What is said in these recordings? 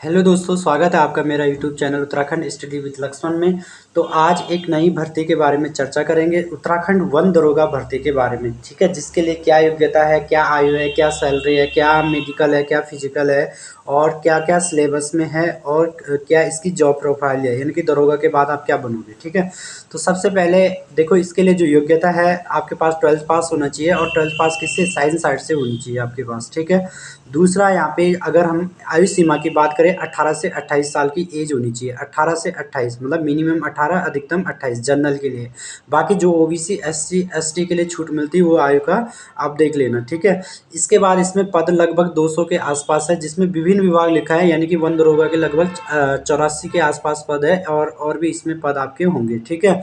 Hello दोस्तों, स्वागत है आपका मेरा YouTube channel Uttarakhand study with Laxman में। तो आज एक नई भर्ती के बारे में चर्चा करेंगे, उत्तराखंड वन दरोगा भर्ती के बारे में। ठीक है, जिसके लिए क्या योग्यता है, क्या आयु है, क्या सैलरी है, क्या मेडिकल है, क्या फिजिकल है और क्या क्या सिलेबस में है और क्या इसकी जॉब प्रोफाइल है, यानी कि दरोगा के बाद आप क्या बनोगे। ठीक है, तो सबसे पहले देखो, इसके लिए जो योग्यता है, आपके पास 12th पास होना चाहिए और 12th पास किससे, साइंस साइड से होनी चाहिए आपके पास। ठीक है, दूसरा यहाँ पे अगर हम आयु सीमा की बात करें, 18 से 28 साल की एज होनी चाहिए। 18 से 28 मतलब मिनिमम 18, अधिकतम 28 जनरल के लिए। बाकी जो ओबीसी एससी एसटी के लिए छूट मिलती है वो आयु का आप देख लेना। ठीक है, इसके बाद इसमें पद लगभग 200 के आसपास है, जिसमें विभिन्न विभाग लिखा है, यानी कि वन दरोगा के लगभग 84 के आसपास पद है और भी इसमें पद आपके होंगे। ठीक है,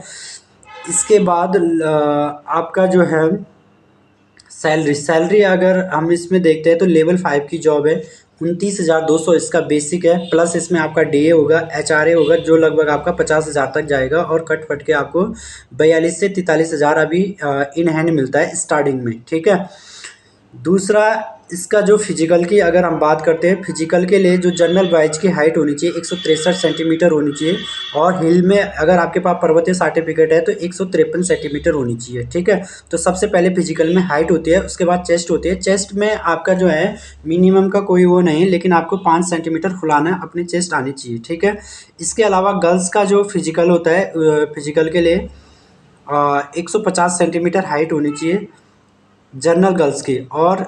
इसके बाद आपका जो है सैलरी अगर हम इसमें देखते हैं तो लेवल 5 की जॉब है, 29,200 इसका बेसिक है। प्लस इसमें आपका डीए होगा, एचआरए होगा, जो लगभग आपका 50,000 तक जाएगा और कट फट के आपको 42 से 43,000 अभी इन हैंड मिलता है स्टार्टिंग में। ठीक है, दूसरा इसका जो फिजिकल की अगर हम बात करते हैं, फिजिकल के लिए जो जनरल बॉयज की हाइट होनी चाहिए 163 सेंटीमीटर होनी चाहिए और हिल में अगर आपके पास पर्वतीय सर्टिफिकेट है तो 153 सेंटीमीटर होनी चाहिए। ठीक है, तो सबसे पहले फिजिकल में हाइट होती है, उसके बाद चेस्ट होती है। चेस्ट में आपका जो है मिनिमम का कोई वो नहीं है, लेकिन आपको 5 सेंटीमीटर फुलाना अपनी चेस्ट आनी चाहिए। ठीक है, इसके अलावा गर्ल्स का जो फिजिकल होता है, फिजिकल के लिए 150 सेंटीमीटर हाइट होनी चाहिए जनरल गर्ल्स की, और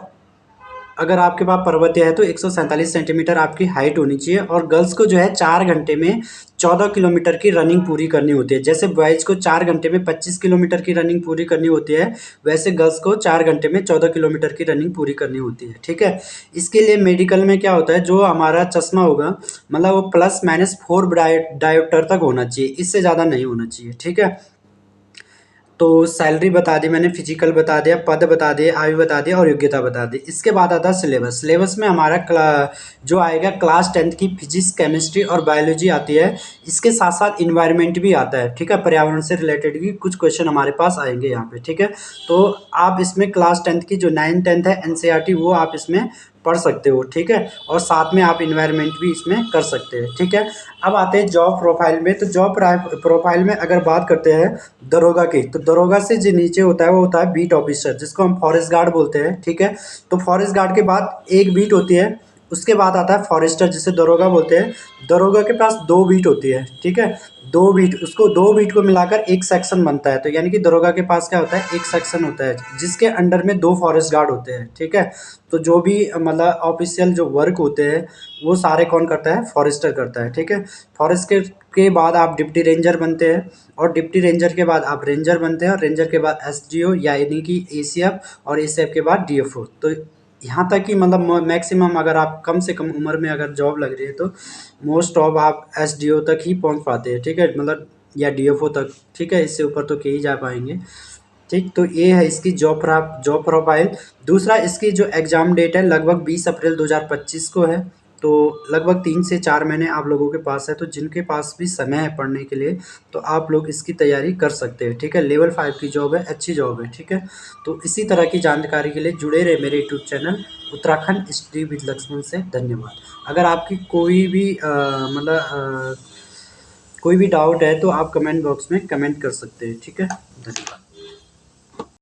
अगर आपके पास पर्वतीय है तो 147 सेंटीमीटर आपकी हाइट होनी चाहिए। और गर्ल्स को जो है 4 घंटे में 14 किलोमीटर की रनिंग पूरी करनी होती है। जैसे बॉयज़ को 4 घंटे में 25 किलोमीटर की रनिंग पूरी करनी होती है, वैसे गर्ल्स को 4 घंटे में 14 किलोमीटर की रनिंग पूरी करनी होती है। ठीक है, इसके लिए मेडिकल में क्या होता है, जो हमारा चश्मा होगा मतलब वो +- 4 डायोप्टर तक होना चाहिए, इससे ज़्यादा नहीं होना चाहिए। ठीक है, तो सैलरी बता दी मैंने, फिजिकल बता दिया, पद बता दिए, आयु बता दिया और योग्यता बता दी। इसके बाद आता है सिलेबस। सिलेबस में हमारा जो आएगा क्लास 10th की फिजिक्स, केमिस्ट्री और बायोलॉजी आती है। इसके साथ साथ इन्वायरमेंट भी आता है। ठीक है, पर्यावरण से रिलेटेड भी कुछ क्वेश्चन हमारे पास आएंगे यहाँ पे। ठीक है, तो आप इसमें क्लास 10th की जो 9th 10th है एनसीईआरटी वो आप इसमें पढ़ सकते हो। ठीक है, और साथ में आप इन्वायरमेंट भी इसमें कर सकते हैं। ठीक है, अब आते हैं जॉब प्रोफाइल में। तो जॉब प्रोफाइल में अगर बात करते हैं दरोगा की, तो दरोगा से जो नीचे होता है वो होता है बीट ऑफिसर, जिसको हम फॉरेस्ट गार्ड बोलते हैं। ठीक है, तो फॉरेस्ट गार्ड के बाद एक बीट होती है, उसके बाद आता है फॉरेस्टर, जिसे दरोगा बोलते हैं। दरोगा के पास 2 बीट होती है। ठीक है, 2 बीट, उसको 2 बीट को मिलाकर एक सेक्शन बनता है। तो यानी कि दरोगा के पास क्या होता है, एक सेक्शन होता है जिसके अंडर में 2 फॉरेस्ट गार्ड होते हैं। ठीक है, तो जो भी मतलब ऑफिशियल जो वर्क होते हैं वो सारे कौन करता है, फॉरेस्टर करता है। ठीक है, फॉरेस्ट के बाद आप डिप्टी रेंजर बनते हैं और डिप्टी रेंजर के बाद आप रेंजर बनते हैं और रेंजर के बाद एसडीओ यानी कि एसीएफ और एसीएफ के बाद डीएफओ। तो यहाँ तक कि मतलब मैक्सिमम अगर आप कम से कम उम्र में अगर जॉब लग रही है तो मोस्ट ऑफ आप एसडीओ तक ही पहुँच पाते हैं। ठीक है, मतलब या डीएफओ तक। ठीक है, इससे ऊपर तो के ही जा पाएंगे। ठीक, तो ये है इसकी जॉब प्रोफाइल। दूसरा, इसकी जो एग्ज़ाम डेट है लगभग 20 अप्रैल 2025 को है। तो लगभग 3 से 4 महीने आप लोगों के पास है, तो जिनके पास भी समय है पढ़ने के लिए तो आप लोग इसकी तैयारी कर सकते हैं। ठीक है, लेवल 5 की जॉब है, अच्छी जॉब है। ठीक है, तो इसी तरह की जानकारी के लिए जुड़े रहे मेरे YouTube channel Uttarakhand study with Laxman से। धन्यवाद। अगर आपकी कोई भी कोई भी डाउट है तो आप कमेंट बॉक्स में कमेंट कर सकते हैं। ठीक है, धन्यवाद।